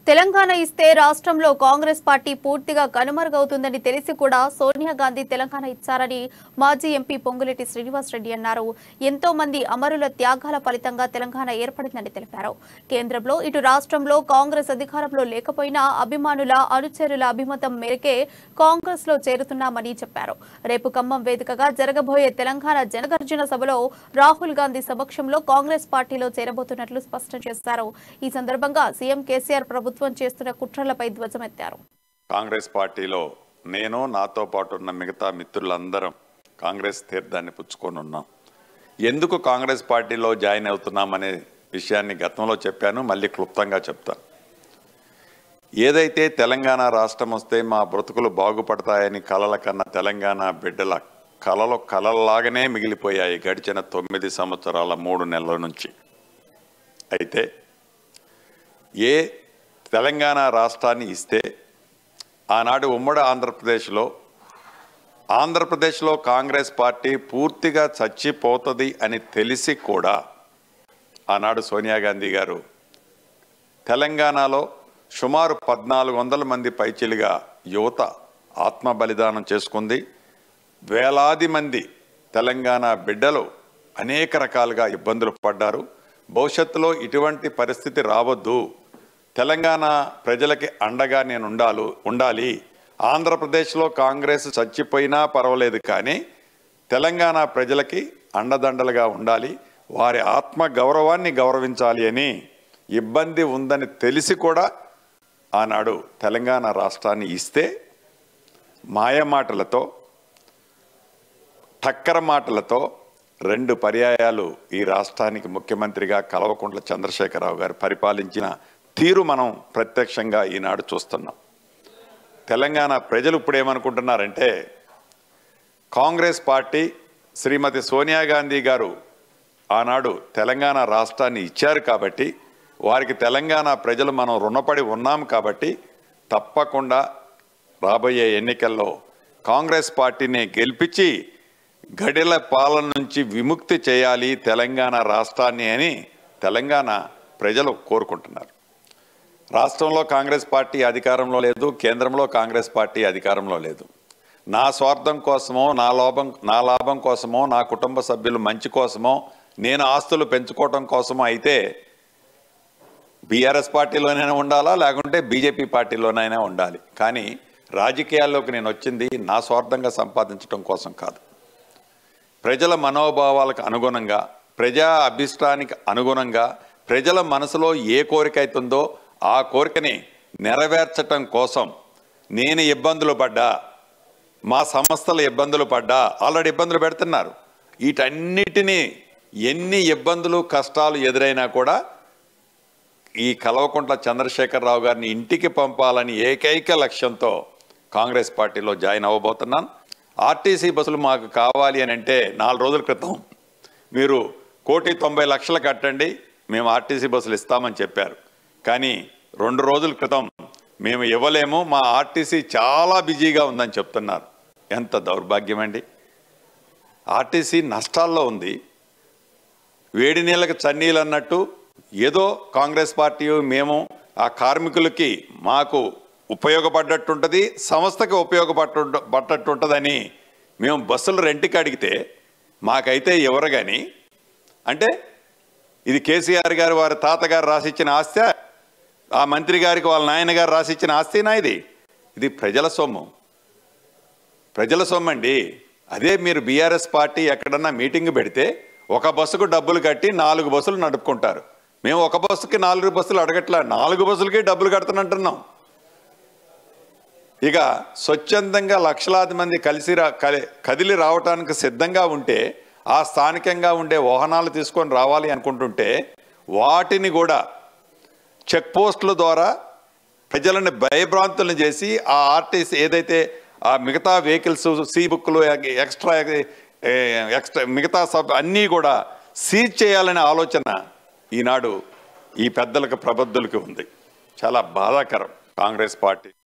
తెలంగాణ ఇస్తే రాష్ట్రంలో కాంగ్రెస్ పార్టీ పూర్తిగా కనుమరుగవుతుందని తెలిసి కూడా సోనియా గాంధీ తెలంగాణ ఇచ్చారని మాజీ ఎంపీ పొంగులేటి శ్రీనివాసరెడ్డి అన్నారు. ఎంతో మంది అమరుల త్యాగాల ఫలితంగా తెలంగాణ ఏర్పడిందని తెలిపారు. కేంద్రంలో ఇటు రాష్ట్రంలో కాంగ్రెస్ అధికారంలో లేకపోయినా అభిమానుల అనుచరుల అభిమతం మేరకే కాంగ్రెస్ లో చేరుతున్నామని చెప్పారు. రేపు ఖమ్మం వేదికగా జరగబోయే తెలంగాణ జనగర్జన సభలో రాహుల్ గాంధీ సమక్షంలో కాంగ్రెస్ పార్టీలో చేరబోతున్నట్లు స్పష్టం చేశారు. ఈ సందర్భంగా సీఎం కేసీఆర్ ప్రభుత్వం చేస్తున్న కుట్రలపై ధ్వజమెత్తారు. కాంగ్రెస్ పార్టీలో నేను నాతో పాటు ఉన్న మిగతా మిత్రులందరం కాంగ్రెస్ తీర్థాన్ని పుచ్చుకొని ఉన్నాం. ఎందుకు కాంగ్రెస్ పార్టీలో జాయిన్ అవుతున్నామనే విషయాన్ని గతంలో చెప్పాను, మళ్ళీ క్లుప్తంగా చెప్తాను. ఏదైతే తెలంగాణ రాష్ట్రం వస్తే మా బ్రతుకులు బాగుపడతాయని కలల కన్నా తెలంగాణ బిడ్డల కలలు కలల్లాగానే మిగిలిపోయాయి గడిచిన 9 సంవత్సరాల 3 నెలల నుంచి. అయితే ఏ తెలంగాణ రాష్ట్రాన్ని ఇస్తే ఆనాడు ఉమ్మడి ఆంధ్రప్రదేశ్లో కాంగ్రెస్ పార్టీ పూర్తిగా చచ్చిపోతుంది అని తెలిసి కూడా ఆనాడు సోనియా గాంధీ గారు తెలంగాణలో సుమారు 1400 మంది పైచిలుగా యువత ఆత్మ బలిదానం చేసుకుంది. వేలాది మంది తెలంగాణ బిడ్డలు అనేక రకాలుగా ఇబ్బందులు పడ్డారు. భవిష్యత్తులో ఇటువంటి పరిస్థితి రావద్దు, తెలంగాణ ప్రజలకి అండగా నేను ఉండాలి. ఆంధ్రప్రదేశ్లో కాంగ్రెస్ చచ్చిపోయినా పర్వాలేదు, కానీ తెలంగాణ ప్రజలకి అండదండలుగా ఉండాలి, వారి ఆత్మ గౌరవాన్ని గౌరవించాలి అని ఇబ్బంది ఉందని తెలిసి కూడా ఆనాడు తెలంగాణ రాష్ట్రాన్ని ఇస్తే మాయమాటలతో టక్కర మాటలతో 2 పర్యాయాలు ఈ రాష్ట్రానికి ముఖ్యమంత్రిగా కల్వకుంట్ల చంద్రశేఖరరావు గారు పరిపాలించిన తీరు మనం ప్రత్యక్షంగా ఈనాడు చూస్తున్నాం. తెలంగాణ ప్రజలు ఇప్పుడు ఏమనుకుంటున్నారంటే, కాంగ్రెస్ పార్టీ శ్రీమతి సోనియా గాంధీ గారు ఆనాడు తెలంగాణ రాష్ట్రాన్ని ఇచ్చారు కాబట్టి, వారికి తెలంగాణ ప్రజలు మనం రుణపడి ఉన్నాం కాబట్టి తప్పకుండా రాబోయే ఎన్నికల్లో కాంగ్రెస్ పార్టీని గెలిపించి గడిల పాలన నుంచి విముక్తి చేయాలి తెలంగాణ రాష్ట్రాన్ని అని తెలంగాణ ప్రజలు కోరుకుంటున్నారు. రాష్ట్రంలో కాంగ్రెస్ పార్టీ అధికారంలో లేదు, కేంద్రంలో కాంగ్రెస్ పార్టీ అధికారంలో లేదు. నా స్వార్థం కోసమో, నా లాభం కోసమో, నా కుటుంబ సభ్యులు మంచి కోసమో, నేను ఆస్తులు పెంచుకోవటం కోసమో అయితే బీఆర్ఎస్ పార్టీలోనైనా ఉండాలా, లేకుంటే బీజేపీ పార్టీలోనైనా ఉండాలి. కానీ రాజకీయాల్లోకి నేను వచ్చింది నా స్వార్థంగా సంపాదించడం కోసం కాదు. ప్రజల మనోభావాలకు అనుగుణంగా, ప్రజా అభిష్టానికి అనుగుణంగా ప్రజల మనసులో ఏ కోరిక అవుతుందో ఆ కోరికని నెరవేర్చటం కోసం నేను ఇబ్బందులు పడ్డా, మా సంస్థలు ఇబ్బందులు పడ్డా, ఆల్రెడీ ఇబ్బందులు పెడుతున్నారు. వీటన్నిటినీ ఎన్ని ఇబ్బందులు కష్టాలు ఎదురైనా కూడా ఈ కల్వకుంట్ల చంద్రశేఖరరావు గారిని ఇంటికి పంపాలని ఏకైక లక్ష్యంతో కాంగ్రెస్ పార్టీలో జాయిన్ అవ్వబోతున్నాను. ఆర్టీసీ బస్సులు మాకు కావాలి అని అంటే 4 రోజుల క్రితం మీరు 1,90,00,000 కట్టండి, మేము ఆర్టీసీ బస్సులు ఇస్తామని చెప్పారు. కానీ 2 రోజుల క్రితం మేము ఇవ్వలేము, మా ఆర్టీసీ చాలా బిజీగా ఉందని చెప్తున్నారు. ఎంత దౌర్భాగ్యం అండి! ఆర్టీసీ నష్టాల్లో ఉంది. వేడి నీళ్ళకి చన్నీళ్ళు అన్నట్టు ఏదో కాంగ్రెస్ పార్టీ మేము ఆ కార్మికులకి మాకు ఉపయోగపడ్డట్టుంటుంది, సంస్థకి ఉపయోగపడ్డట్టుంటుందని మేము బస్సులు రెంట్కి అడిగితే మాకైతే ఎవరు కానీ అంటే ఇది కేసీఆర్ గారు వారి తాతగారు రాసిచ్చిన ఆస్తి, ఆ మంత్రి గారికి వాళ్ళ నాయనగారు రాసిచ్చిన ఆస్తినా? ఇది ప్రజల సొమ్ము, అండి. అదే మీరు బీఆర్ఎస్ పార్టీ ఎక్కడన్నా మీటింగ్ పెడితే ఒక బస్సుకు డబ్బులు కట్టి 4 బస్సులు నడుపుకుంటారు. మేము ఒక బస్సుకి 4 బస్సులు అడగట్లా, 4 బస్సులకి డబ్బులు కడుతున్నట్టున్నాం. ఇక స్వచ్ఛందంగా లక్షలాది మంది కదిలి రావటానికి సిద్ధంగా ఉంటే, ఆ స్థానికంగా ఉండే వాహనాలు తీసుకొని రావాలి అనుకుంటుంటే వాటిని కూడా చెక్ పోస్టుల ద్వారా ప్రజలను భయభ్రాంతులను చేసి ఆ ఆర్టీసీ ఏదైతే ఆ మిగతా వెహికల్స్ సి బుక్లు ఎక్స్ట్రా మిగతా అన్నీ కూడా సీజ్ చేయాలనే ఆలోచన ఈనాడు ఈ పెద్దలకు ప్రబుద్ధులకి ఉంది. చాలా బాధాకరం. కాంగ్రెస్ పార్టీ